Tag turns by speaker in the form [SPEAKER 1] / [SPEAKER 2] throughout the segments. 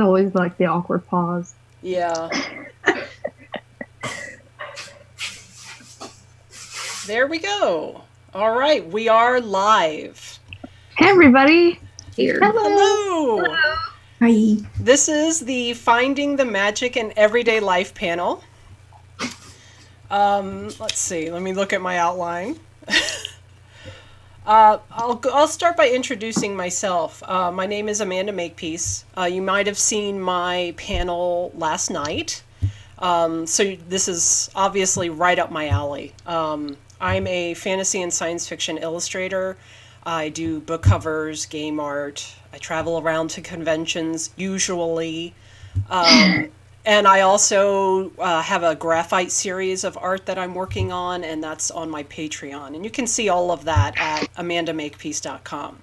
[SPEAKER 1] always like the awkward pause.
[SPEAKER 2] Yeah. There we go. All right, we are live.
[SPEAKER 1] Hey, everybody.
[SPEAKER 3] Here.
[SPEAKER 2] Hello.
[SPEAKER 1] Hello.
[SPEAKER 3] Hi.
[SPEAKER 2] This is the Finding the Magic in Everyday Life panel. Let's see. Let me look at my outline. I'll start by introducing myself. My name is Amanda Makepeace. You might have seen my panel last night. So this is obviously right up my alley. I'm a fantasy and science fiction illustrator. I do book covers, game art. I travel around to conventions, usually. And I also have a graphite series of art that I'm working on, and that's on my Patreon. And you can see all of that at amandamakepeace.com.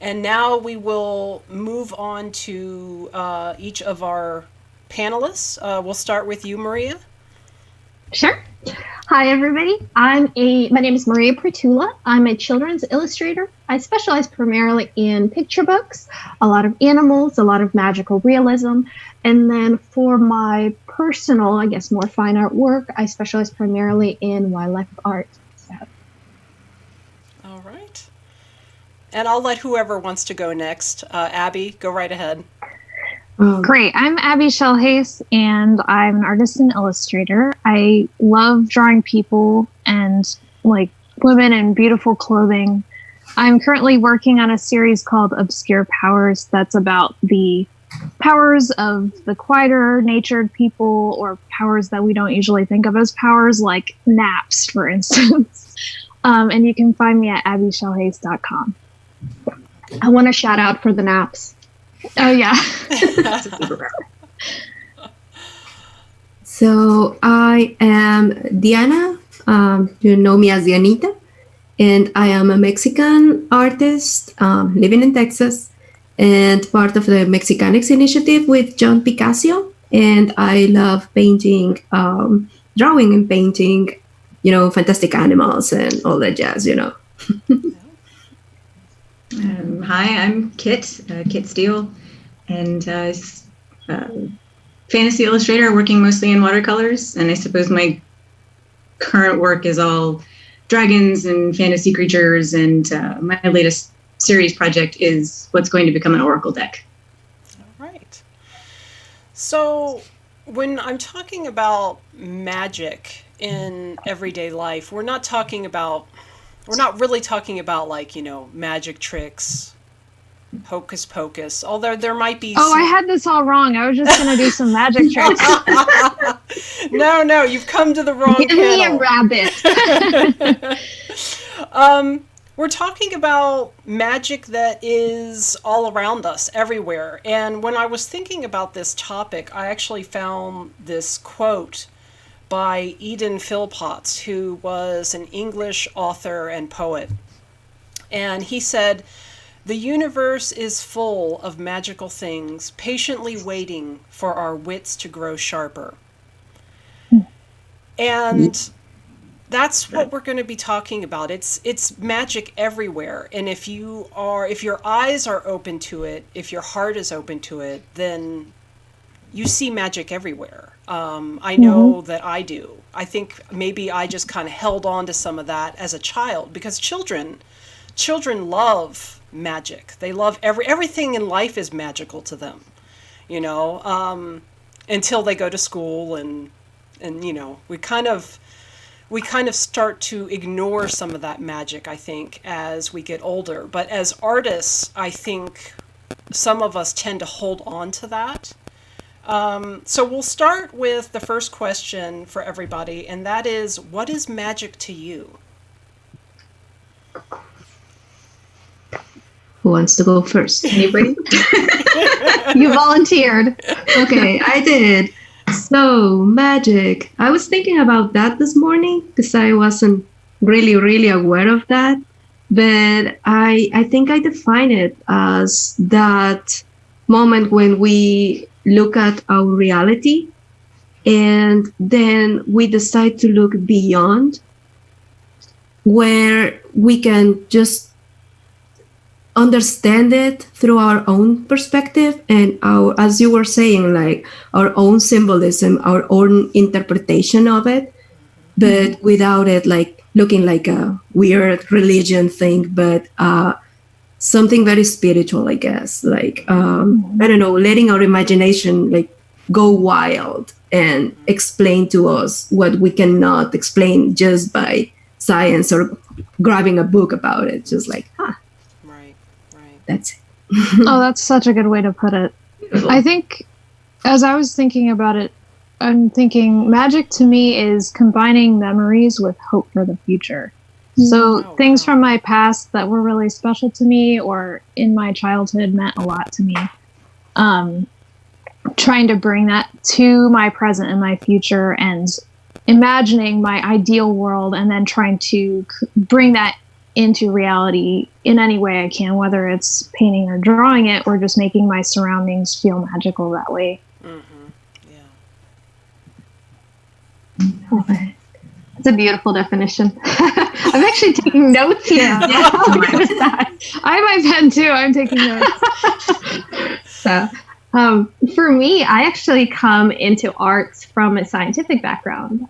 [SPEAKER 2] And now we will move on to each of our panelists. We'll start with you, Mariya.
[SPEAKER 1] Sure. Hi, everybody. My name is Mariya Prytula. I'm a children's illustrator. I specialize primarily in picture books, a lot of animals, a lot of magical realism. And then for my personal, I guess, more fine art work, I specialize primarily in wildlife art. So.
[SPEAKER 2] All right. And I'll let whoever wants to go next. Abby, go right ahead.
[SPEAKER 4] Great. I'm Abbi Schellhase, and I'm an artist and illustrator. I love drawing people and like women in beautiful clothing. I'm currently working on a series called Obscure Powers that's about the powers of the quieter natured people, or powers that we don't usually think of as powers, like naps, for instance. And you can find me at abbischellhase.com.
[SPEAKER 1] I want to shout out for the naps.
[SPEAKER 4] Oh, yeah.
[SPEAKER 3] So I am Diana. You know me as Dianita. And I am a Mexican artist living in Texas and part of the Mexicanics Initiative with John Picasso. And I love painting, drawing and painting, fantastic animals and all that jazz,
[SPEAKER 5] Hi, I'm Kit Steele, and fantasy illustrator working mostly in watercolors. And I suppose my current work is all dragons and fantasy creatures. And my latest series project is what's going to become an oracle deck.
[SPEAKER 2] All right. So when I'm talking about magic in everyday life, we're not really talking about like, magic tricks, hocus pocus, although there might be
[SPEAKER 4] I had this all wrong. I was just going to do some magic tricks.
[SPEAKER 2] No, you've come to the wrong
[SPEAKER 1] Give
[SPEAKER 2] panel.
[SPEAKER 1] me a rabbit.
[SPEAKER 2] We're talking about magic that is all around us, everywhere. And when I was thinking about this topic, I actually found this quote by Eden Philpotts, who was an English author and poet. And he said, "The universe is full of magical things, patiently waiting for our wits to grow sharper." And that's what we're going to be talking about. It's magic everywhere. And if your eyes are open to it, if your heart is open to it, then you see magic everywhere. I know that I do. I think maybe I just kind of held on to some of that as a child, because children love magic. They love everything in life is magical to them, until they go to school and we kind of start to ignore some of that magic, I think, as we get older. But as artists, I think some of us tend to hold on to that. So we'll start with the first question for everybody, and that is, what is magic to you?
[SPEAKER 3] Who wants to go first? Anybody?
[SPEAKER 1] You volunteered.
[SPEAKER 3] Okay, I did. So, magic. I was thinking about that this morning because I wasn't really aware of that. But I think I define it as that moment when we look at our reality and then we decide to look beyond, where we can just understand it through our own perspective and our, as you were saying, like our own symbolism, our own interpretation of it, but without it like looking like a weird religion thing, but something very spiritual, I guess. Like I don't know, letting our imagination like go wild and explain to us what we cannot explain just by science or grabbing a book about it. Just like,
[SPEAKER 2] Right.
[SPEAKER 3] that's it.
[SPEAKER 4] Oh, that's such a good way to put it. I think as I was thinking about it, I'm thinking magic to me is combining memories with hope for the future. So things from my past that were really special to me or in my childhood meant a lot to me. Trying to bring that to my present and my future and imagining my ideal world and then trying to bring that into reality in any way I can, whether it's painting or drawing it or just making my surroundings feel magical that way.
[SPEAKER 1] Yeah. It's a beautiful definition. I'm actually taking notes here.
[SPEAKER 4] I have my pen too. I'm taking notes.
[SPEAKER 1] So, for me, I actually come into arts from a scientific background.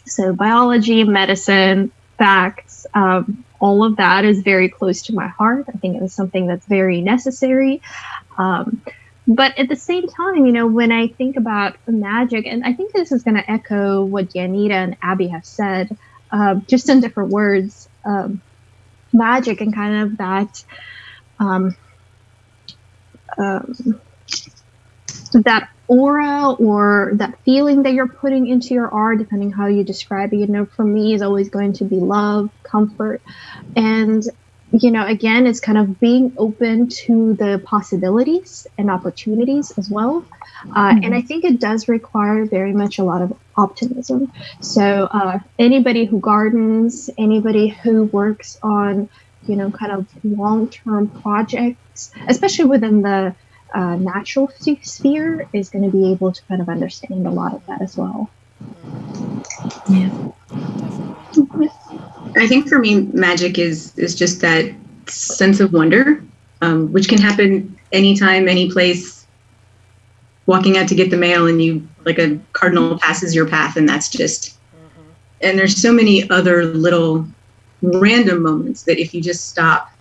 [SPEAKER 1] So biology, medicine, facts, all of that is very close to my heart. I think it was something that's very necessary. But at the same time, when I think about magic, and I think this is going to echo what Dianita and Abbi have said, just in different words, magic and kind of that that aura or that feeling that you're putting into your art, depending how you describe it, for me is always going to be love, comfort, and again, it's kind of being open to the possibilities and opportunities as well. And I think it does require very much a lot of optimism. So anybody who gardens, anybody who works on, kind of long-term projects, especially within the natural sphere, is going to be able to kind of understand a lot of that as well.
[SPEAKER 3] Yeah.
[SPEAKER 5] I think for me, magic is just that sense of wonder, which can happen anytime, any place. Walking out to get the mail and you, like a cardinal passes your path, and that's just, and there's so many other little random moments that if you just stop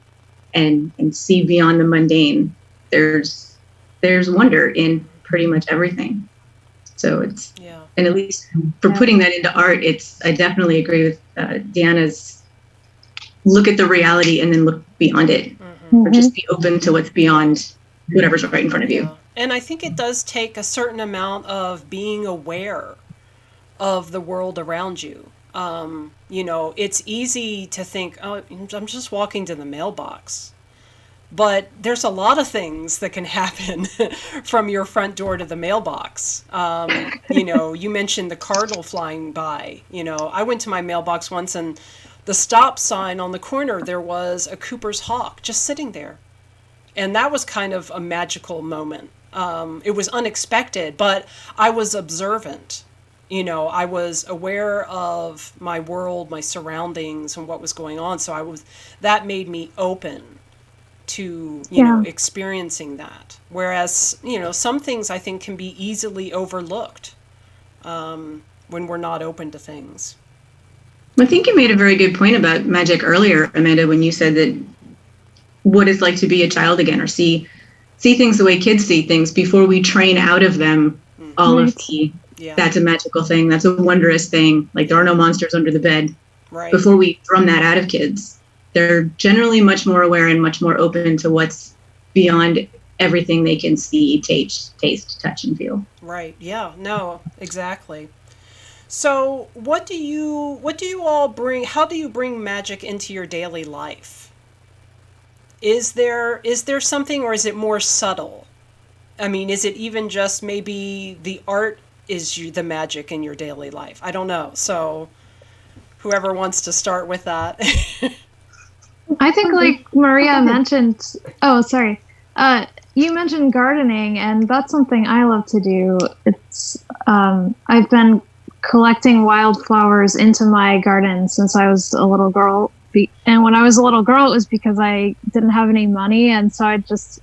[SPEAKER 5] and see beyond the mundane, there's wonder in pretty much everything. So it's, and at least for putting that into art, I definitely agree with Deanna's look at the reality and then look beyond it, or just be open to what's beyond whatever's right in front of you.
[SPEAKER 2] And I think it does take a certain amount of being aware of the world around you. It's easy to think, oh, I'm just walking to the mailbox. But there's a lot of things that can happen from your front door to the mailbox. You mentioned the cardinal flying by. I went to my mailbox once and the stop sign on the corner, there was a Cooper's hawk just sitting there. And that was kind of a magical moment. It was unexpected, but I was observant. I was aware of my world, my surroundings, and what was going on. So that made me open to experiencing that, whereas some things I think can be easily overlooked when we're not open to things.
[SPEAKER 5] I think you made a very good point about magic earlier, Amanda, when you said that what it's like to be a child again, or see things the way kids see things before we train out of them all of the that's a magical thing, that's a wondrous thing, like there are no monsters under the bed.
[SPEAKER 2] Right.
[SPEAKER 5] Before we drum that out of kids, they're generally much more aware and much more open to what's beyond everything they can see, taste, touch, and feel.
[SPEAKER 2] Right. Yeah. No, exactly. So what do you all bring? How do you bring magic into your daily life? Is there something, or is it more subtle? I mean, is it even just maybe the art is the magic in your daily life? I don't know. So whoever wants to start with that.
[SPEAKER 4] I think like Mariya mentioned, you mentioned gardening, and that's something I love to do. It's, I've been collecting wildflowers into my garden since I was a little girl, And when I was a little girl, it was because I didn't have any money, and so I'd just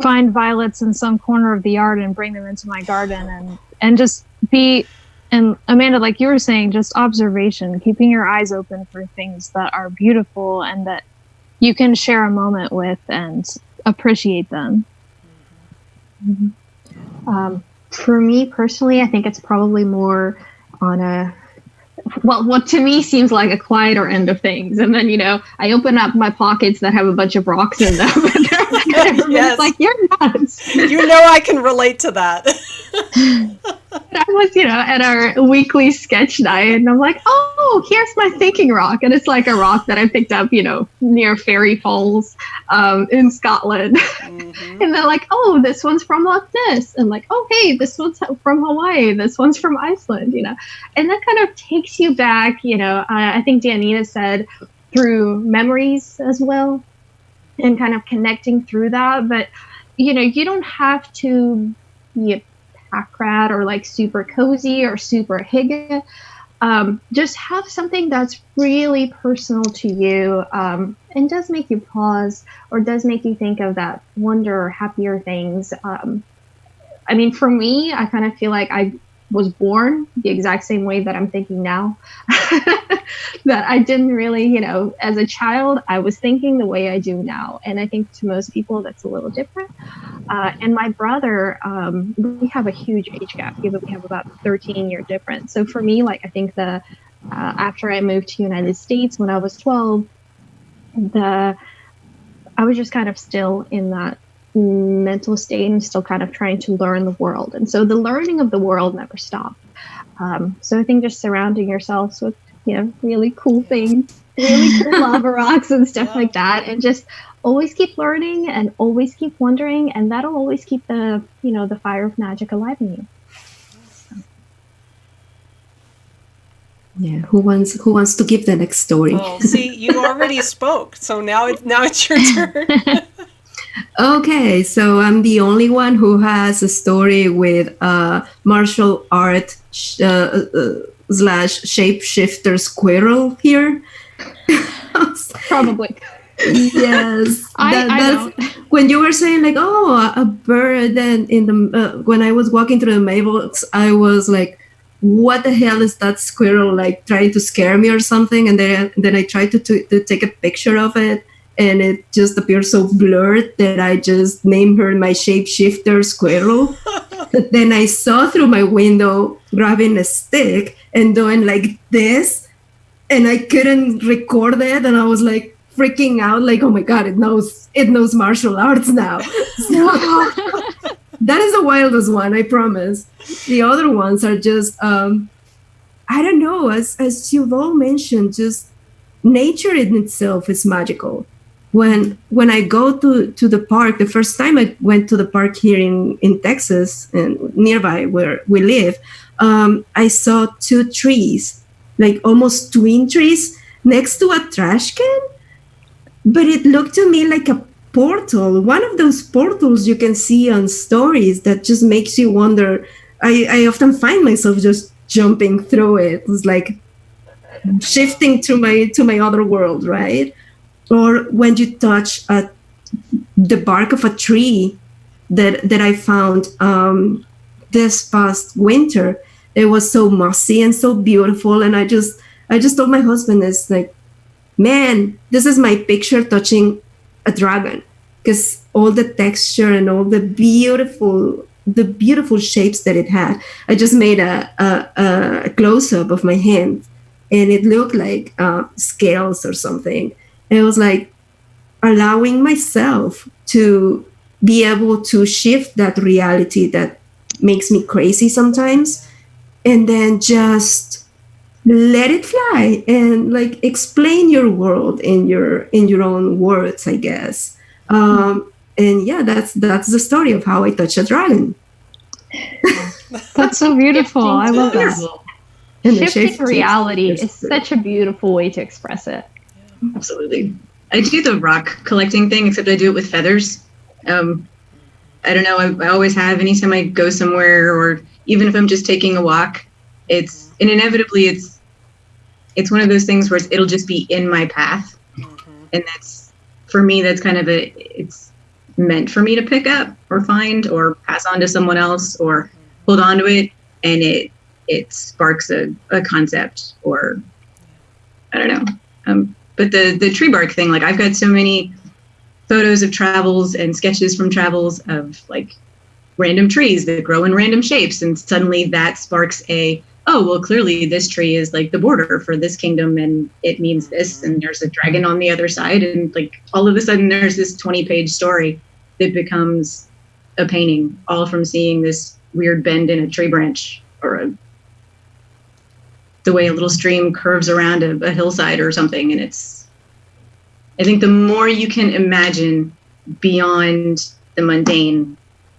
[SPEAKER 4] find violets in some corner of the yard and bring them into my garden and just be. And Amanda, like you were saying, just observation, keeping your eyes open for things that are beautiful and that you can share a moment with and appreciate them.
[SPEAKER 1] For me personally, I think it's probably more on a, well, what to me seems like a quieter end of things. And then, I open up my pockets that have a bunch of rocks in them. And
[SPEAKER 2] Yes.
[SPEAKER 1] It's like, you're nuts.
[SPEAKER 2] I can relate to that.
[SPEAKER 1] I was, at our weekly sketch night, and I'm like, oh, here's my thinking rock. And it's like a rock that I picked up, near Fairy Falls in Scotland.
[SPEAKER 2] Mm-hmm.
[SPEAKER 1] And they're like, oh, this one's from Loch Ness. And like, oh, hey, this one's from Hawaii. This one's from Iceland, And that kind of takes you back, I think Dianita said, through memories as well, and kind of connecting through that. But, you don't have to be a pack rat or like super cozy or super hygge. Just have something that's really personal to you, and does make you pause or does make you think of that wonder or happier things. I mean, for me, I kind of feel like I was born the exact same way that I'm thinking now. That I didn't really, as a child, I was thinking the way I do now. And I think to most people, that's a little different. And my brother, we have a huge age gap. We have about 13-year difference. So for me, like, I think after I moved to the United States when I was 12, I was just kind of still in that mental state and still kind of trying to learn the world. And so the learning of the world never stopped. So I think just surrounding yourselves with, really cool things, really cool lava rocks and stuff like that. And just always keep learning and always keep wondering. And that'll always keep the fire of magic alive in you. So.
[SPEAKER 3] Yeah, who wants to give the next story?
[SPEAKER 2] Oh, see, you already spoke, so now it's your turn.
[SPEAKER 3] Okay, so I'm the only one who has a story with martial art slash shapeshifter squirrel here.
[SPEAKER 1] Probably.
[SPEAKER 3] Yes,
[SPEAKER 1] I don't.
[SPEAKER 3] When you were saying like, oh, a bird, and when I was walking through the mailbox, I was like, what the hell is that squirrel, like trying to scare me or something? And then I tried to take a picture of it, and it just appeared so blurred that I just named her my shapeshifter squirrel. But then I saw through my window grabbing a stick and doing like this, and I couldn't record it, and I was like freaking out, like, oh my god, it knows martial arts now. So, that is the wildest one, I promise. The other ones are just I don't know, as you've all mentioned, just nature in itself is magical. When I go to the park, the first time I went to the park here in Texas and nearby where we live, I saw 2 trees, like almost twin trees next to a trash can. But it looked to me like a portal, one of those portals you can see on stories that just makes you wonder. I often find myself just jumping through it. It's like shifting to my other world, right? Or when you touch the bark of a tree that I found this past winter, it was so mossy and so beautiful. And I just told my husband, it's like, man, this is my picture touching a dragon, because all the texture and all the beautiful shapes that it had. I just made a close-up of my hand, and it looked like scales or something. It was like allowing myself to be able to shift that reality that makes me crazy sometimes, and then just let it fly and like explain your world in your own words, I guess. And yeah, that's the story of how I touch a dragon.
[SPEAKER 4] That's so beautiful. I love that.
[SPEAKER 3] And
[SPEAKER 1] Shifting reality is such a beautiful way to express it.
[SPEAKER 5] Absolutely. I do the rock collecting thing, except I do it with feathers. I don't know. I always have. Anytime I go somewhere, or even if I'm just taking a walk, it's it's one of those things where it'll just be in my path. And that's, for me, that's kind of it's meant for me to pick up or find or pass on to someone else or hold on to it. And it sparks a concept, or I don't know. But the tree bark thing, like I've got so many photos of travels and sketches from travels of like random trees that grow in random shapes. And suddenly that sparks oh, well, clearly this tree is like the border for this kingdom and it means this. And there's a dragon on the other side. And like all of a sudden there's this 20-page story that becomes a painting, all from seeing this weird bend in a tree branch or the way a little stream curves around a hillside or something. And I think the more you can imagine beyond the mundane,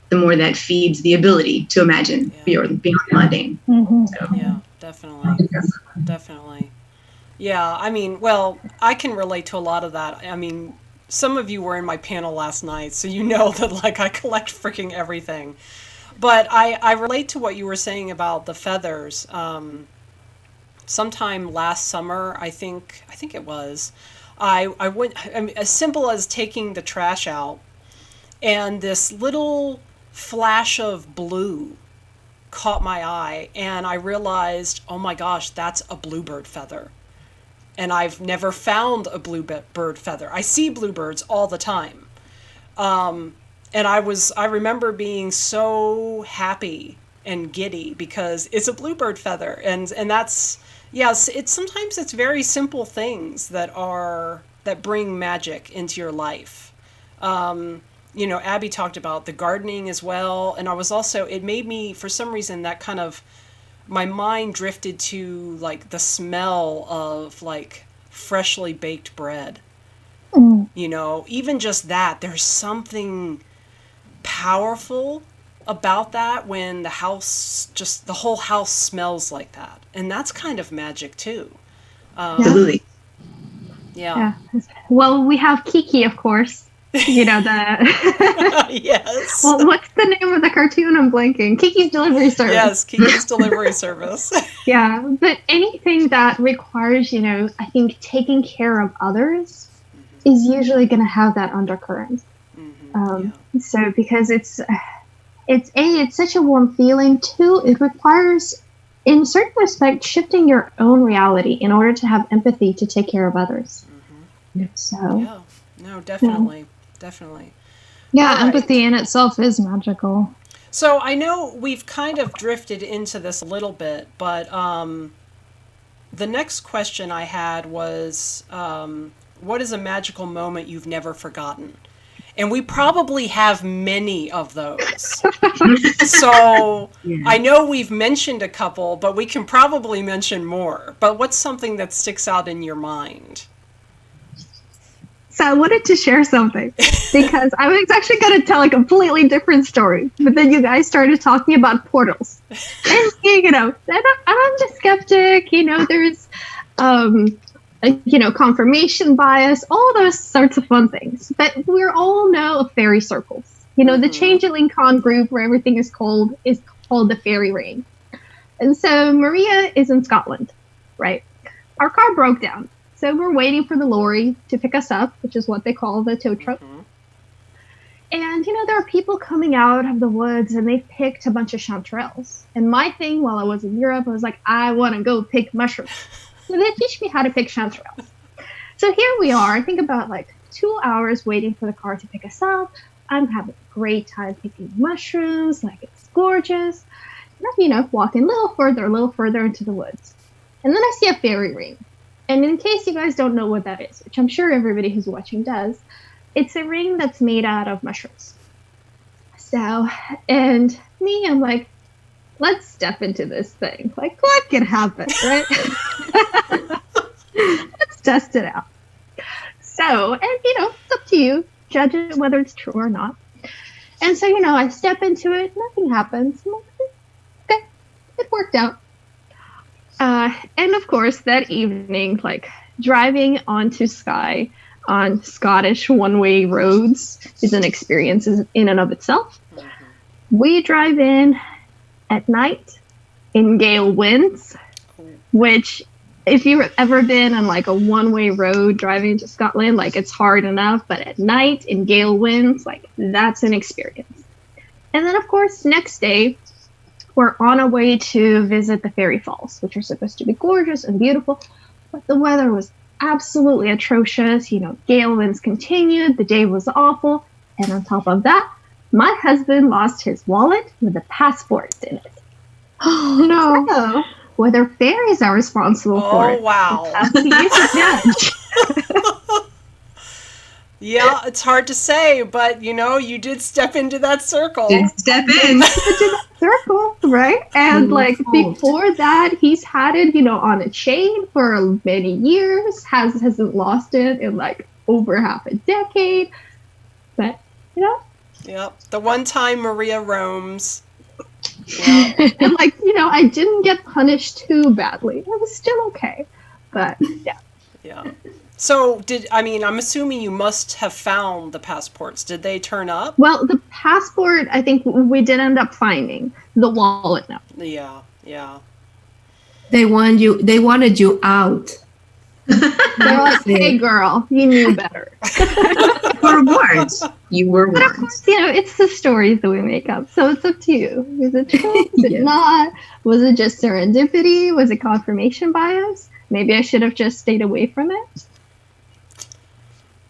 [SPEAKER 5] the more that feeds the ability to imagine beyond the mundane. So.
[SPEAKER 2] Yeah, definitely. Yeah, I mean, well, I can relate to a lot of that. I mean, some of you were in my panel last night, so you know that like I collect freaking everything. But I relate to what you were saying about the feathers. Sometime last summer, I think it was, I went, I mean, as simple as taking the trash out, and this little flash of blue caught my eye, and I realized, oh my gosh, that's a bluebird feather. And I've never found a bluebird feather. I see bluebirds all the time. And I remember being so happy and giddy because it's a bluebird feather. And that's, yes, sometimes it's very simple things that bring magic into your life. You know, Abbi talked about the gardening as well. And I was also, it made me, for some reason, that kind of, my mind drifted to like the smell of like freshly baked bread. You know, even just that, there's something powerful about that when the whole house smells like that. And that's kind of magic too.
[SPEAKER 5] Absolutely.
[SPEAKER 2] Yeah.
[SPEAKER 1] Well, we have Kiki, of course. You know,
[SPEAKER 2] Yes.
[SPEAKER 1] Well, what's the name of the cartoon? I'm blanking. Kiki's Delivery Service.
[SPEAKER 2] Yes, Kiki's Delivery Service.
[SPEAKER 1] Yeah, but anything that requires, you know, I think taking care of others is usually going to have that undercurrent. So because it's such a warm feeling. Two, it requires, in certain respect, shifting your own reality in order to have empathy to take care of others. So
[SPEAKER 2] yeah, no, definitely. Definitely.
[SPEAKER 4] Yeah, empathy in itself is magical.
[SPEAKER 2] So I know we've kind of drifted into this a little bit, but the next question I had was, what is a magical moment you've never forgotten? And we probably have many of those. So I know we've mentioned a couple, but we can probably mention more. But what's something that sticks out in your mind?
[SPEAKER 1] So I wanted to share something because I was actually going to tell a completely different story, but then you guys started talking about portals. And, you know, I'm just skeptic, you know, there's, you know, confirmation bias, all those sorts of fun things. But we all know of fairy circles. You know, the Changeling Con group where everything is called the Fairy Ring. And so Mariya is in Scotland, right? Our car broke down. So we're waiting for the lorry to pick us up, which is what they call the tow truck. And, you know, there are people coming out of the woods and they've picked a bunch of chanterelles. And my thing while I was in Europe, I was like, I want to go pick mushrooms. So they teach me how to pick chanterelles. So here we are, I think about like 2 hours waiting for the car to pick us up. I'm having a great time picking mushrooms, like it's gorgeous. And I'm, you know, walking a little further into the woods. And then I see a fairy ring. And in case you guys don't know what that is, which I'm sure everybody who's watching does, it's a ring that's made out of mushrooms. So, and me, I'm like, let's step into this thing. Like, what can happen, right? Let's test it out. So, and you know, it's up to you. Judge it whether it's true or not. And so, you know, I step into it, nothing happens. I'm like, okay, it worked out. And of course, that evening, like driving onto Skye on Scottish one-way roads is an experience in and of itself. We drive in at night in gale winds, which if you've ever been on like a one-way road driving to Scotland, like it's hard enough, but at night in gale winds, like that's an experience. And then of course, next day, we're on our way to visit the fairy falls, which are supposed to be gorgeous and beautiful, but the weather was absolutely atrocious. You know, gale winds continued, the day was awful, and on top of that, my husband lost his wallet with a passport in it.
[SPEAKER 4] Oh no.
[SPEAKER 1] So, whether fairies are responsible for it.
[SPEAKER 2] Oh, wow.
[SPEAKER 1] It's up to you to judge.
[SPEAKER 2] Yeah, it's hard to say, but you know, you did step into that circle.
[SPEAKER 5] Did step in.
[SPEAKER 1] Circle, right? And like
[SPEAKER 3] fault.
[SPEAKER 1] before that, he's had it, you know, on a chain for many years. Hasn't lost it in like over half a decade. But you know,
[SPEAKER 2] Yep. The one time Mariya roams.
[SPEAKER 1] and like you know, I didn't get punished too badly. It was still okay. But yeah.
[SPEAKER 2] Yeah. So I'm assuming you must have found the passports. Did they turn up?
[SPEAKER 1] Well, the passport, I think we did end up finding. The wallet, no.
[SPEAKER 2] Yeah, yeah.
[SPEAKER 3] They wanted you out.
[SPEAKER 1] They're like, hey, girl, you knew better.
[SPEAKER 5] You were warned. You were
[SPEAKER 1] But of
[SPEAKER 5] warned.
[SPEAKER 1] course, you know, it's the stories that we make up. So it's up to you. Is it true? Is it
[SPEAKER 3] Yes.
[SPEAKER 1] not? Was it just serendipity? Was it confirmation bias? Maybe I should have just stayed away from it.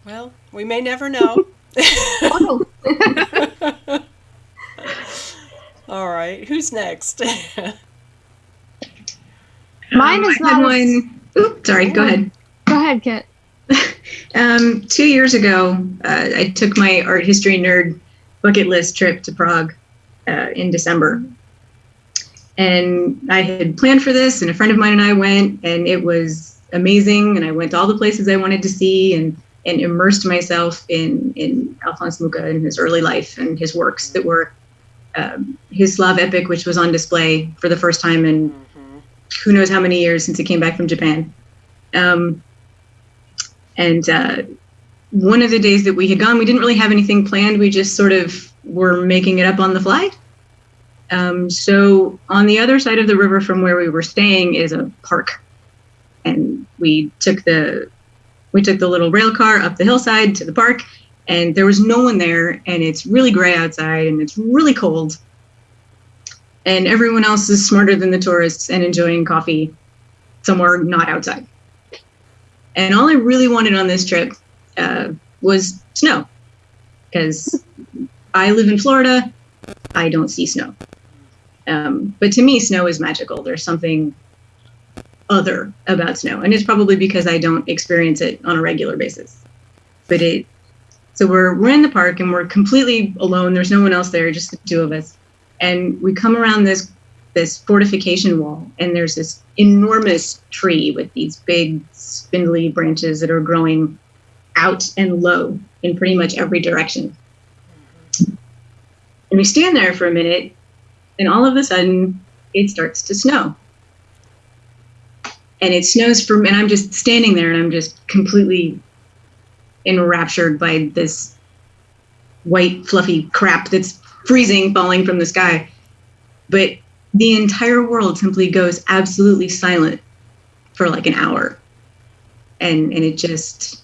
[SPEAKER 2] Well, we may never know.
[SPEAKER 1] Oh,
[SPEAKER 2] All right. Who's next?
[SPEAKER 4] Mine is
[SPEAKER 5] I had
[SPEAKER 4] not.
[SPEAKER 5] one. Oops, sorry. Go ahead.
[SPEAKER 4] Go ahead, Kit.
[SPEAKER 5] 2 years ago, I took my art history nerd bucket list trip to Prague in December. And I had planned for this, and a friend of mine and I went, and it was amazing. And I went to all the places I wanted to see and immersed myself in Alphonse Mucha and his early life and his works that were his Slav epic, which was on display for the first time in who knows how many years since it came back from Japan. And one of the days that we had gone, we didn't really have anything planned. We just sort of were making it up on the fly. So on the other side of the river from where we were staying is a park. And we took the little rail car up the hillside to the park, and there was no one there, and it's really gray outside, and it's really cold. And everyone else is smarter than the tourists and enjoying coffee somewhere not outside. And all I really wanted on this trip was snow, because I live in Florida. I don't see snow. But to me, snow is magical. There's something other about snow, and it's probably because I don't experience it on a regular basis. But so we're in the park, and we're completely alone. There's no one else there, just the two of us. And we come around this fortification wall, and there's this enormous tree with these big spindly branches that are growing out and low in pretty much every direction. And we stand there for a minute, and all of a sudden it starts to snow. And it snows and I'm just standing there, and I'm just completely enraptured by this white fluffy crap that's freezing, falling from the sky. But the entire world simply goes absolutely silent for like an hour. And it just,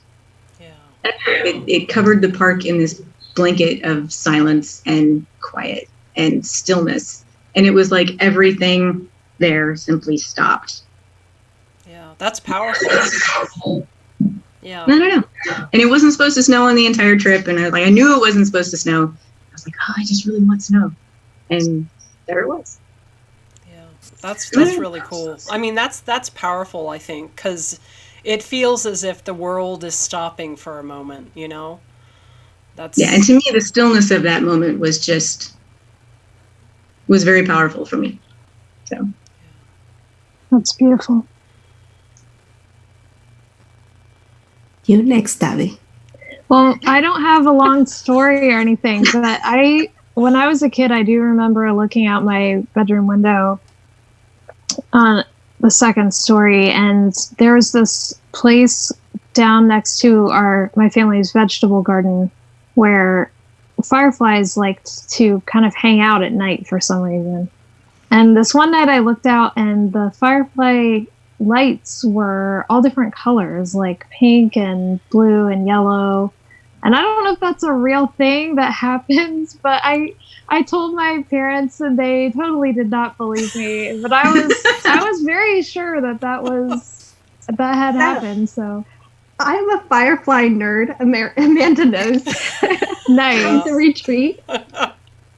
[SPEAKER 5] it covered the park in this blanket of silence and quiet and stillness. And it was like everything there simply stopped.
[SPEAKER 2] Yeah, that's powerful. Yeah.
[SPEAKER 5] I don't know. And it wasn't supposed to snow on the entire trip. And I knew it wasn't supposed to snow. I was like, oh, I just really want snow. And there it was.
[SPEAKER 2] Yeah, that's really cool. I mean, that's powerful, I think, because it feels as if the world is stopping for a moment, you know?
[SPEAKER 5] Yeah, and to me, the stillness of that moment was very powerful for me. So
[SPEAKER 4] That's beautiful.
[SPEAKER 3] You next, Abbi.
[SPEAKER 4] Well, I don't have a long story or anything, but when I was a kid, I do remember looking out my bedroom window on the second story, and there was this place down next to my family's vegetable garden where fireflies liked to kind of hang out at night for some reason. And this one night I looked out, and the firefly lights were all different colors, like pink and blue and yellow. And I don't know if that's a real thing that happens, but I told my parents and they totally did not believe me. But I was very sure that had happened. So
[SPEAKER 1] I'm a firefly nerd. Amanda knows.
[SPEAKER 4] nice.
[SPEAKER 1] The retreat.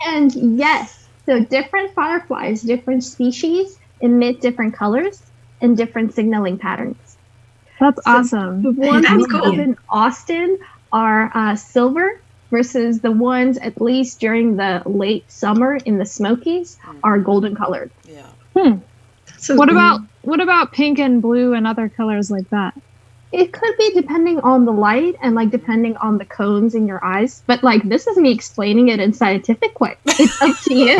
[SPEAKER 1] And yes, so different fireflies, different species emit different colors and different signaling patterns.
[SPEAKER 4] That's awesome.
[SPEAKER 1] The ones
[SPEAKER 5] That's
[SPEAKER 1] we
[SPEAKER 5] cool.
[SPEAKER 1] have in Austin are silver versus the ones, at least during the late summer in the Smokies, are golden colored.
[SPEAKER 2] Yeah.
[SPEAKER 5] So
[SPEAKER 4] What about pink and blue and other colors like that?
[SPEAKER 1] It could be depending on the light and like depending on the cones in your eyes. But like this is me explaining it in scientific way. It's up to you.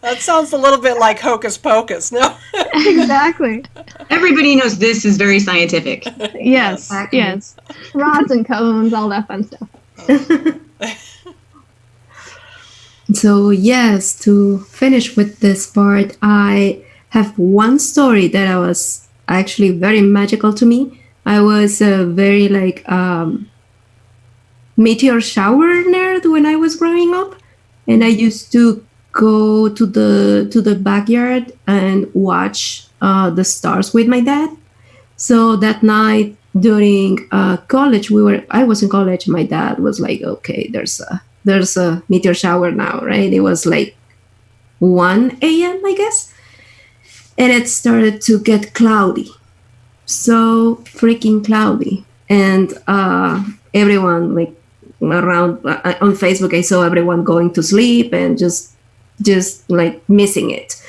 [SPEAKER 2] That sounds a little bit like hocus pocus. No.
[SPEAKER 1] Exactly.
[SPEAKER 5] everybody knows this is very scientific.
[SPEAKER 4] Yes.
[SPEAKER 3] Exactly.
[SPEAKER 4] Yes.
[SPEAKER 1] Rods and cones, all that fun stuff.
[SPEAKER 3] So yes, to finish with this part, I have one story that I was actually very magical to me. I was a very meteor shower nerd when I was growing up, and I used to go to the backyard and watch the stars with my dad. So that night during college, I was in college. My dad was like, "Okay, there's a meteor shower now, right?" It was like 1 a.m., I guess, and it started to get cloudy, so freaking cloudy, and everyone like around on Facebook, I saw everyone going to sleep and just like missing it.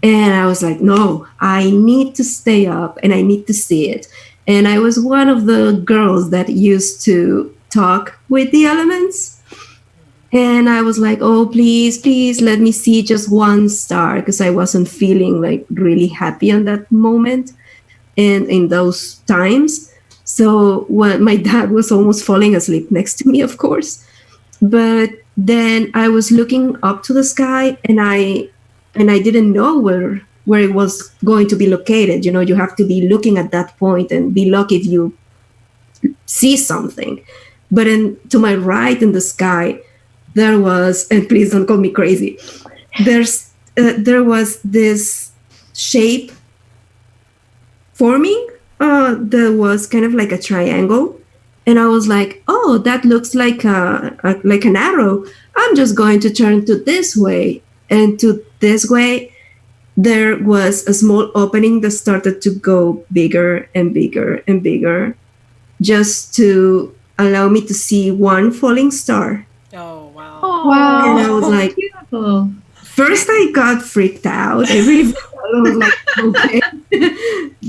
[SPEAKER 3] And I was like, no, I need to stay up and I need to see it. And I was one of the girls that used to talk with the elements. And I was like, oh, please let me see just one star, because I wasn't feeling like really happy on that moment and in those times. So when my dad was almost falling asleep next to me, of course. But then I was looking up to the sky, and I didn't know where it was going to be located. You know, you have to be looking at that point and be lucky if you see something. But to my right in the sky, there was, and please don't call me crazy, there was this shape forming that was kind of like a triangle. And I was like, oh, that looks like an arrow. I'm just going to turn to this way. And to this way, there was a small opening that started to go bigger and bigger and bigger, just to allow me to see one falling star.
[SPEAKER 2] Oh, wow.
[SPEAKER 4] Wow.
[SPEAKER 3] And I was like,
[SPEAKER 5] Beautiful.
[SPEAKER 3] first I got freaked out. I really I was like, okay,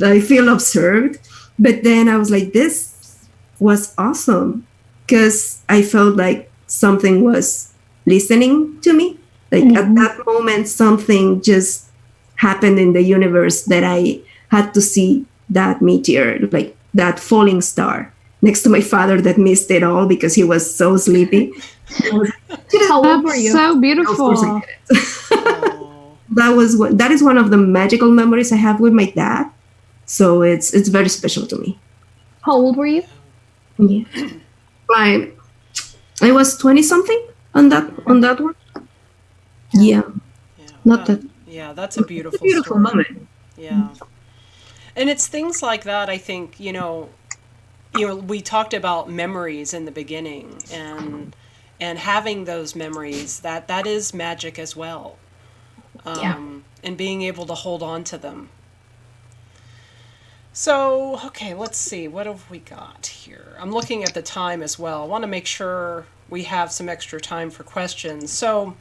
[SPEAKER 3] I feel observed. But then I was like, this was awesome, because I felt like something was listening to me. Like at that moment, something just happened in the universe that I had to see that meteor, like that falling star, next to my father that missed it all because he was so sleepy.
[SPEAKER 1] How old were you?
[SPEAKER 4] So
[SPEAKER 3] Of
[SPEAKER 4] beautiful.
[SPEAKER 3] course I did it.
[SPEAKER 2] Oh.
[SPEAKER 3] That is one of the magical memories I have with my dad. So it's very special to me.
[SPEAKER 1] How old were you?
[SPEAKER 3] Yeah. I was 20 something on that one. Yeah.
[SPEAKER 2] Yeah,
[SPEAKER 3] Not that.
[SPEAKER 2] Yeah, that's a beautiful,
[SPEAKER 5] Beautiful
[SPEAKER 2] story.
[SPEAKER 5] moment.
[SPEAKER 2] Yeah. And it's things like that, I think, we talked about memories in the beginning, and having those memories, that is magic as well. And being able to hold on to them. So, okay, let's see. What have we got here? I'm looking at the time as well. I want to make sure we have some extra time for questions. So,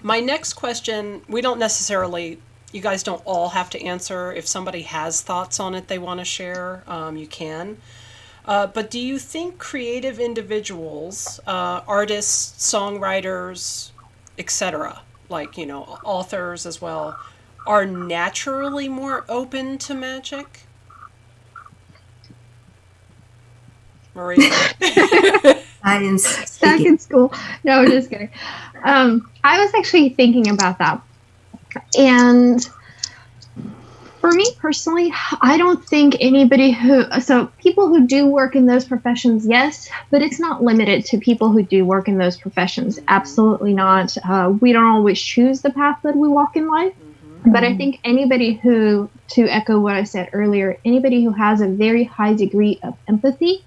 [SPEAKER 2] my next question, we don't necessarily, you guys don't all have to answer. If somebody has thoughts on it they want to share, you can. But do you think creative individuals, artists, songwriters, etc., like, authors as well, are naturally more open to magic? Mariya?
[SPEAKER 3] Science.
[SPEAKER 1] Back in school. No, I'm just kidding. I was actually thinking about that. And For me personally, I don't think anybody so people who do work in those professions, yes, but it's not limited to people who do work in those professions. Absolutely not. We don't always choose the path that we walk in life. But I think anybody who, to echo what I said earlier, anybody who has a very high degree of empathy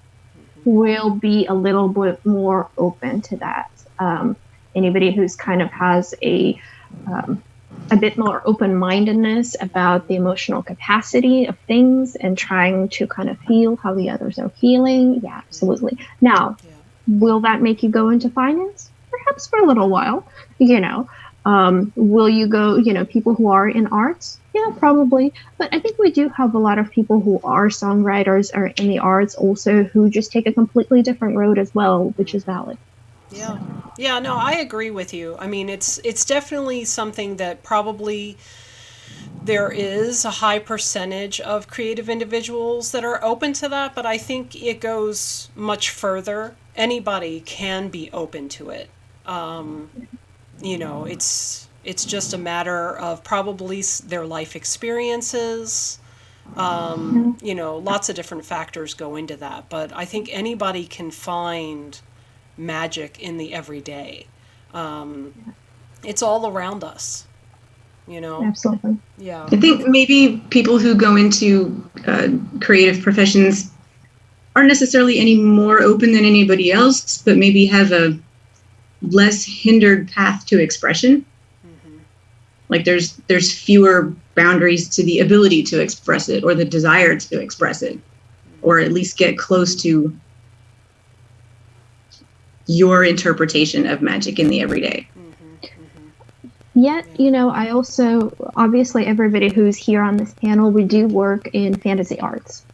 [SPEAKER 1] will be a little bit more open to that. Anybody who's kind of has a bit more open-mindedness about the emotional capacity of things and trying to kind of feel how the others are feeling. Yeah, absolutely. Now, will that make you go into finance? Perhaps for a little while, will you go, people who are in arts? Yeah, probably. But I think we do have a lot of people who are songwriters or in the arts also who just take a completely different road as well, which is valid.
[SPEAKER 2] Yeah. Yeah, no, I agree with you. I mean, it's definitely something that probably there is a high percentage of creative individuals that are open to that, but I think it goes much further. Anybody can be open to it. It's just a matter of probably their life experiences. Lots of different factors go into that, but I think anybody can find magic in the everyday. It's all around us,
[SPEAKER 1] Absolutely.
[SPEAKER 2] Yeah.
[SPEAKER 5] I think maybe people who go into creative professions aren't necessarily any more open than anybody else, but maybe have a less hindered path to expression. Like there's fewer boundaries to the ability to express it or the desire to express it, or at least get close to your interpretation of magic in the everyday.
[SPEAKER 1] Yet, I also, obviously everybody who's here on this panel, we do work in fantasy arts.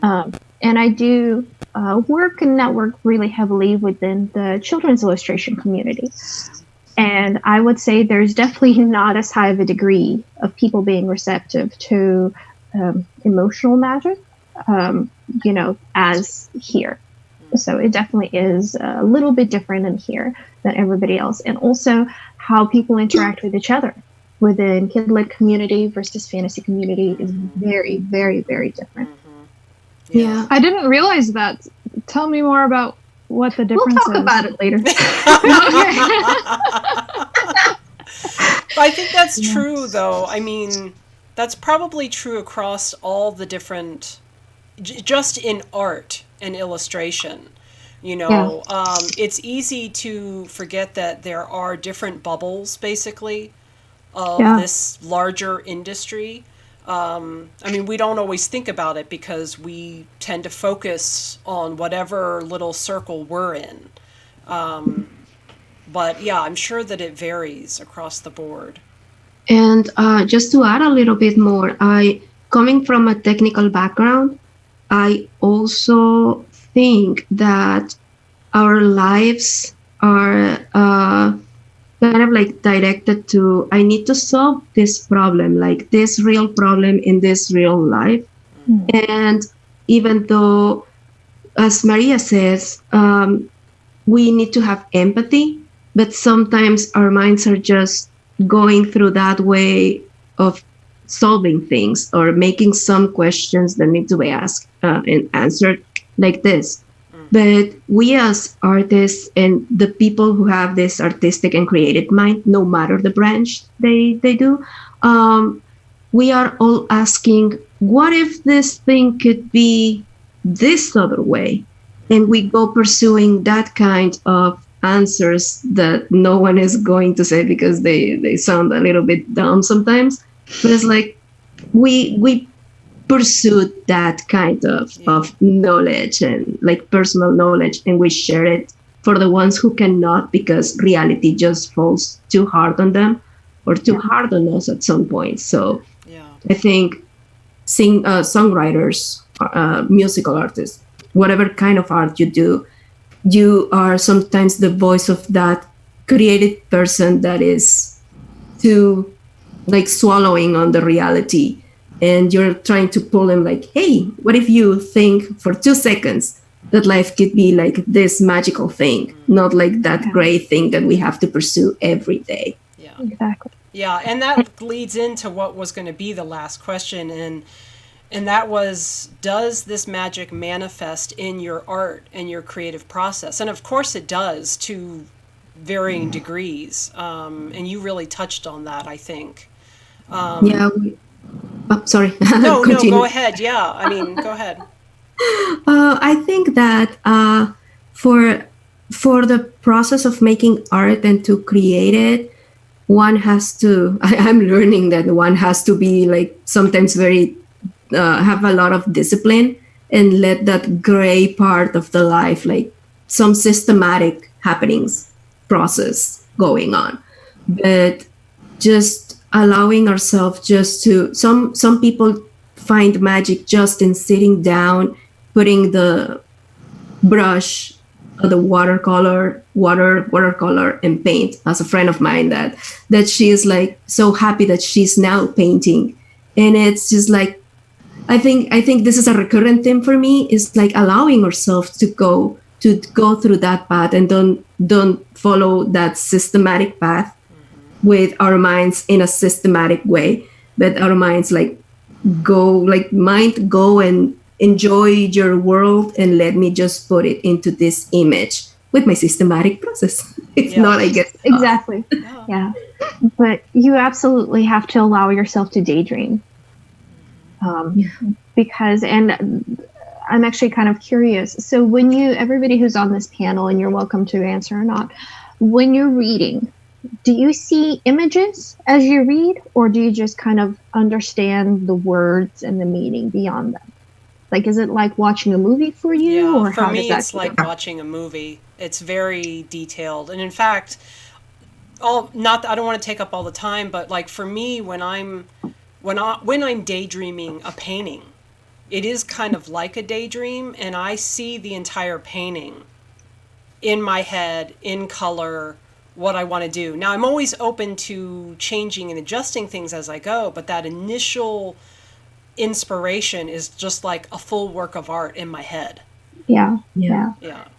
[SPEAKER 1] And I do work and network really heavily within the children's illustration community. And I would say there's definitely not as high of a degree of people being receptive to emotional magic, as here. So it definitely is a little bit different in here than everybody else. And also how people interact with each other within kid-lit community versus fantasy community is very, very, very different.
[SPEAKER 3] Yeah.
[SPEAKER 4] I didn't realize that. Tell me more about what the difference is.
[SPEAKER 1] We'll talk about it later.
[SPEAKER 2] I think that's true, though. I mean, that's probably true across all the different, just in art and illustration. It's easy to forget that there are different bubbles, basically, of this larger industry. We don't always think about it because we tend to focus on whatever little circle we're in. But yeah, I'm sure that it varies across the board.
[SPEAKER 3] And just to add a little bit more, coming from a technical background, I also think that our lives are kind of like directed to, I need to solve this problem, like this real problem in this real life. And even though, as Mariya says, we need to have empathy, but sometimes our minds are just going through that way of solving things or making some questions that need to be asked and answered like this. But we as artists and the people who have this artistic and creative mind, no matter the branch they do, we are all asking, what if this thing could be this other way? And we go pursuing that kind of answers that no one is going to say because they sound a little bit dumb sometimes. But it's like we pursued that kind of knowledge and like personal knowledge, and we share it for the ones who cannot because reality just falls too hard on them or too hard on us at some point. So I think songwriters, musical artists, whatever kind of art you do, you are sometimes the voice of that creative person that is too like swallowing on the reality. And you're trying to pull them like, hey, what if you think for 2 seconds that life could be like this magical thing, not like that gray thing that we have to pursue every day.
[SPEAKER 2] Yeah.
[SPEAKER 1] Exactly.
[SPEAKER 2] Yeah, and that leads into what was going to be the last question, and that was, does this magic manifest in your art and your creative process? And of course it does, to varying degrees. And you really touched on that, I think.
[SPEAKER 3] Yeah. Sorry.
[SPEAKER 2] No, go ahead. Yeah, I mean, go ahead.
[SPEAKER 3] I think that for the process of making art and to create it, one has to. I'm learning that one has to be like sometimes very have a lot of discipline and let that gray part of the life, like some systematic happenings process going on, but just allowing ourselves just to some people find magic just in sitting down, putting the brush, the watercolor and paint. As a friend of mine that she is like so happy that she's now painting, and it's just like I think this is a recurrent theme for me, is like allowing ourselves to go through that path and don't follow that systematic path with our minds in a systematic way, but our minds like go and enjoy your world and let me just put it into this image with my systematic process. It's not, I guess.
[SPEAKER 1] Exactly. Yeah. But you absolutely have to allow yourself to daydream. Because, and I'm actually kind of curious. So when everybody who's on this panel, and you're welcome to answer or not, when you're reading, do you see images as you read, or do you just kind of understand the words and the meaning beyond them? Like, is it like watching a movie for you, or
[SPEAKER 2] for
[SPEAKER 1] how
[SPEAKER 2] me,
[SPEAKER 1] does that
[SPEAKER 2] it's like watching a movie. It's very detailed, and in fact, I don't want to take up all the time, but like for me, when I'm daydreaming a painting, it is kind of like a daydream, and I see the entire painting in my head, in color, what I want to do. Now, I'm always open to changing and adjusting things as I go, but that initial inspiration is just like a full work of art in my head.
[SPEAKER 1] Yeah.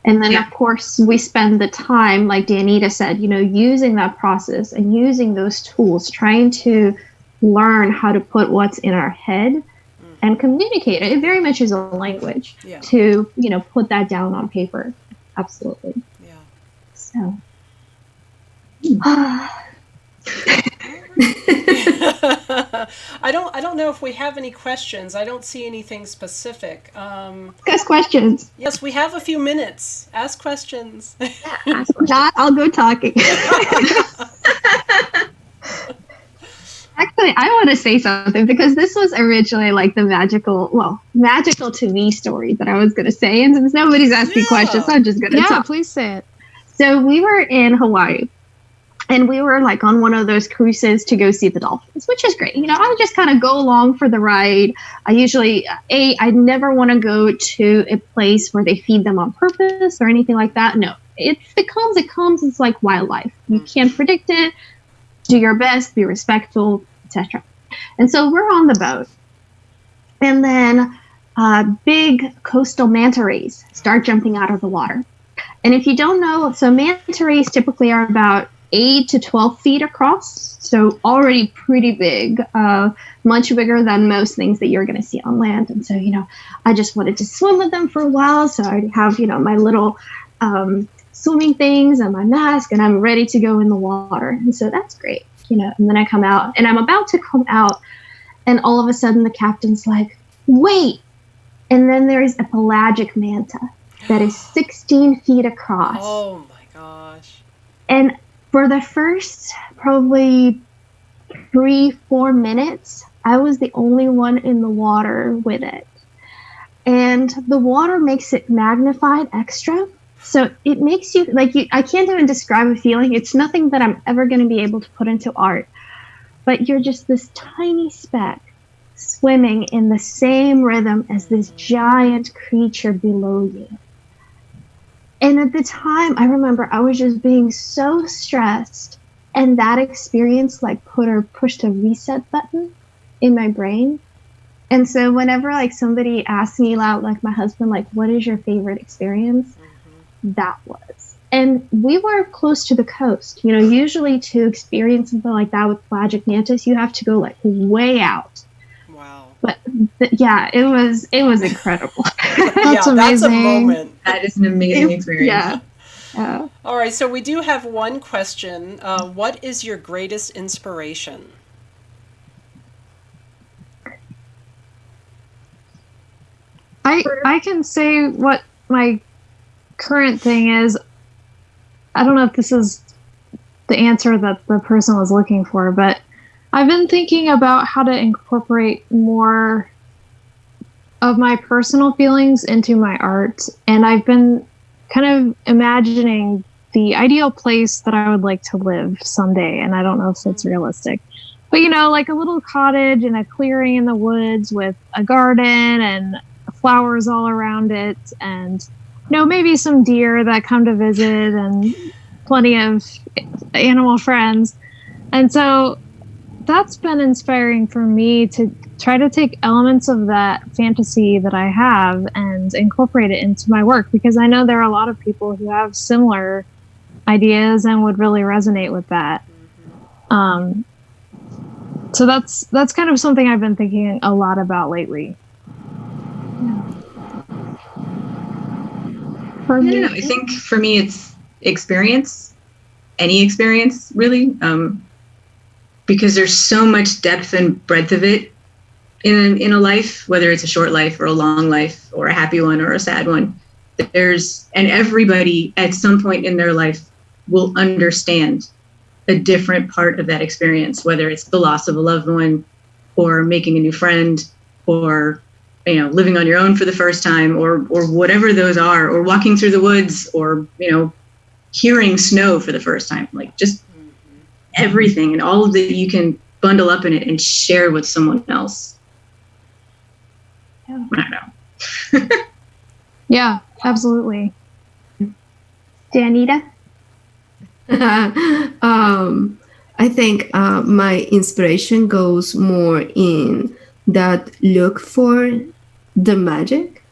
[SPEAKER 1] And then, of course, we spend the time, like Dianita said, using that process and using those tools, trying to learn how to put what's in our head and communicate it. It very much is a language to, put that down on paper. Absolutely.
[SPEAKER 2] Yeah.
[SPEAKER 1] So.
[SPEAKER 2] I don't know if we have any questions. I don't see anything specific.
[SPEAKER 1] Ask questions.
[SPEAKER 2] Yes, we have a few minutes. Ask questions.
[SPEAKER 1] Not, I'll go talking. Actually, I want to say something, because this was originally like the magical to me story that I was going to say. And since nobody's asking questions, I'm just going to talk.
[SPEAKER 4] Yeah, please say it.
[SPEAKER 1] So we were in Hawaii, and we were like on one of those cruises to go see the dolphins, which is great. I would just kind of go along for the ride. I usually, I never want to go to a place where they feed them on purpose or anything like that. No, if it comes. It's like wildlife. You can't predict it. Do your best, be respectful, etc. And so we're on the boat, and then big coastal manta rays start jumping out of the water. And if you don't know, so manta rays typically are about 8 to 12 feet across, so already pretty big, much bigger than most things that you're going to see on land. And so, I just wanted to swim with them for a while, so I already have, my little swimming things and my mask, and I'm ready to go in the water. And so that's great, and then I come out, and I'm about to come out, and all of a sudden the captain's like, wait. And then there's a pelagic manta that is 16 feet across.
[SPEAKER 2] Oh my gosh.
[SPEAKER 1] And for the first probably 3-4 minutes, I was the only one in the water with it. And the water makes it magnified extra. So it makes you, I can't even describe a feeling. It's nothing that I'm ever going to be able to put into art. But you're just this tiny speck swimming in the same rhythm as this giant creature below you. And at the time, I remember I was just being so stressed. And that experience pushed a reset button in my brain. And so whenever somebody asks me out, like my husband, what is your favorite experience? That was. And we were close to the coast. You know, usually to experience something like that with pelagic mantis, you have to go like way out.
[SPEAKER 2] Wow.
[SPEAKER 1] But yeah, it was incredible.
[SPEAKER 2] That's amazing. That's a moment.
[SPEAKER 5] That is an amazing experience.
[SPEAKER 1] Yeah.
[SPEAKER 2] All right, so we do have one question. What is your greatest inspiration?
[SPEAKER 4] I can say what my current thing is. I don't know if this is the answer that the person was looking for, but I've been thinking about how to incorporate more of my personal feelings into my art. And I've been kind of imagining the ideal place that I would like to live someday. And I don't know if it's realistic. But, you know, like a little cottage in a clearing in the woods with a garden and flowers all around it. And, you know, maybe some deer that come to visit and plenty of animal friends. And so that's been inspiring for me to try to take elements of that fantasy that I have and incorporate it into my work, because I know there are a lot of people who have similar ideas and would really resonate with that. So that's kind of something I've been thinking a lot about lately.
[SPEAKER 5] For me, I think for me it's experience, any experience really, because there's so much depth and breadth of it in a life, whether it's a short life or a long life or a happy one or a sad one. And everybody at some point in their life will understand a different part of that experience, whether it's the loss of a loved one or making a new friend or, you know, living on your own for the first time or whatever those are, or walking through the woods or, you know, hearing snow for the first time, like just everything and all of that you can bundle up in it and share with someone else.
[SPEAKER 1] Yeah.
[SPEAKER 5] I don't know.
[SPEAKER 4] Yeah, absolutely.
[SPEAKER 1] Dianita?
[SPEAKER 3] I think my inspiration goes more in that look for the magic,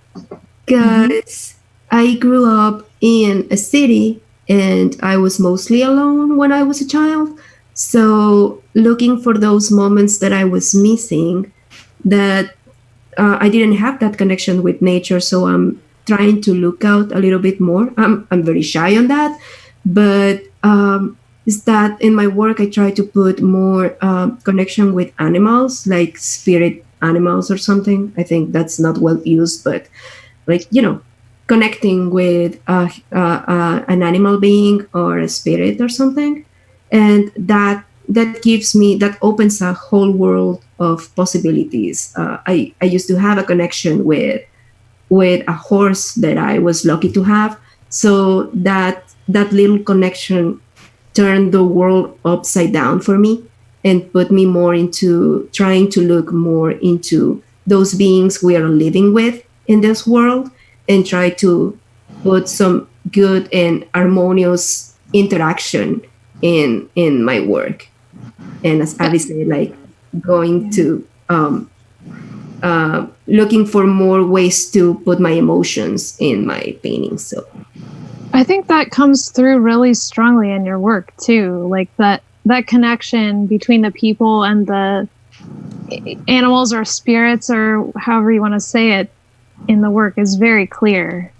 [SPEAKER 3] because I grew up in a city and I was mostly alone when I was a child. So looking for those moments that I was missing, that I didn't have that connection with nature. So I'm trying to look out a little bit more. I'm very shy on that, but is that in my work I try to put more connection with animals, like spirit animals or something. I think that's not well used, but like, you know, connecting with an animal being or a spirit or something, and that gives me, that opens a whole world of possibilities. I used to have a connection with a horse that I was lucky to have, so that little connection turned the world upside down for me and put me more into trying to look more into those beings we are living with in this world and try to put some good and harmonious interaction in my work. And as Abbi said, like going to looking for more ways to put my emotions in my paintings. So
[SPEAKER 4] I think that comes through really strongly in your work too, like that connection between the people and the animals or spirits or however you want to say it in the work is very clear.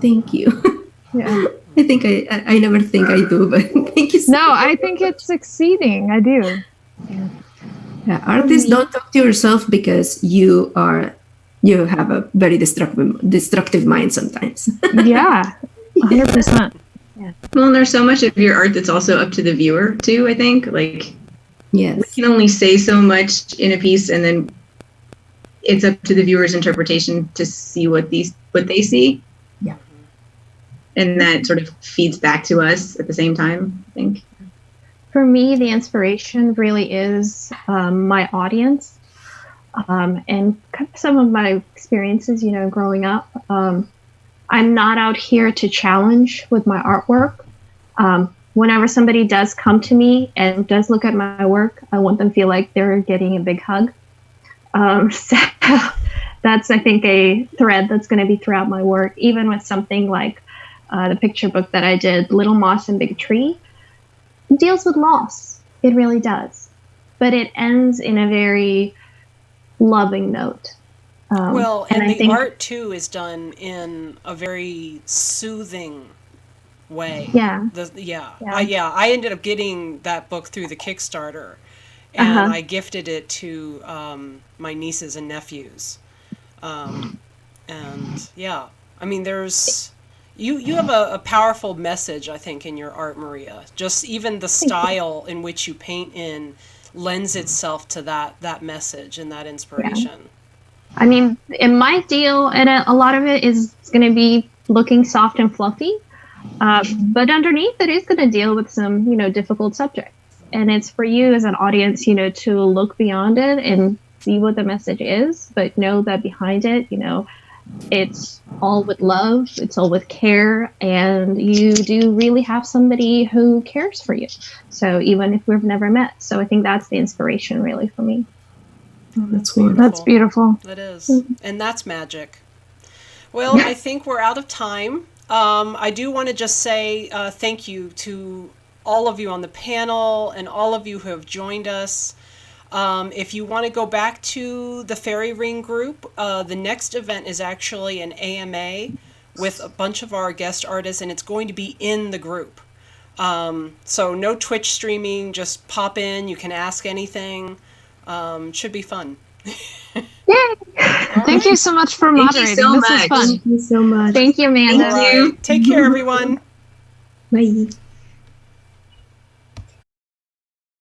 [SPEAKER 3] Thank you.
[SPEAKER 4] Yeah.
[SPEAKER 3] I think I never think I do, but thank you so
[SPEAKER 4] No,
[SPEAKER 3] much.
[SPEAKER 4] I think it's succeeding. I do.
[SPEAKER 3] Yeah, artists don't talk to yourself because you have a very destructive mind sometimes.
[SPEAKER 4] Yeah, 100%.
[SPEAKER 1] Yeah.
[SPEAKER 5] Well, and there's so much of your art that's also up to the viewer too, I think. Like,
[SPEAKER 3] Yes.
[SPEAKER 5] we can only say so much in a piece, and then it's up to the viewer's interpretation to see what they see.
[SPEAKER 3] Yeah.
[SPEAKER 5] And that sort of feeds back to us at the same time, I think.
[SPEAKER 1] For me, the inspiration really is my audience and kind of some of my experiences, you know, growing up. I'm not out here to challenge with my artwork. Whenever somebody does come to me and does look at my work, I want them to feel like they're getting a big hug. So that's, I think, a thread that's going to be throughout my work, even with something like the picture book that I did, Little Moss and Big Tree, deals with loss. It really does. But it ends in a very loving note.
[SPEAKER 2] Well, and
[SPEAKER 1] I
[SPEAKER 2] the
[SPEAKER 1] think
[SPEAKER 2] art too is done in a very soothing way.
[SPEAKER 1] Yeah.
[SPEAKER 2] I ended up getting that book through the Kickstarter, and I gifted it to my nieces and nephews. And yeah, I mean, there's you have a powerful message, I think, in your art, Mariya. Just even the style in which you paint in lends itself to that message and that inspiration.
[SPEAKER 1] I mean, in my deal, and a lot of it is going to be looking soft and fluffy, but underneath it is going to deal with some, difficult subjects. And it's for you as an audience, to look beyond it and see what the message is, but know that behind it, it's all with love, it's all with care, and you do really have somebody who cares for you. So even if we've never met. So I think that's the inspiration really for me.
[SPEAKER 2] That's
[SPEAKER 4] beautiful. That's beautiful.
[SPEAKER 2] That is. And that's magic. Well, I think we're out of time. I do want to just say thank you to all of you on the panel and all of you who have joined us. If you want to go back to the Fairy Ring group, the next event is actually an AMA with a bunch of our guest artists, and it's going to be in the group. So no Twitch streaming, just pop in, you can ask anything. Should be fun.
[SPEAKER 4] Yay! Thank you so much for moderating. This is fun.
[SPEAKER 3] Thank you so much.
[SPEAKER 1] Thank you, Amanda.
[SPEAKER 2] Thank you. Take care, everyone.
[SPEAKER 3] Bye.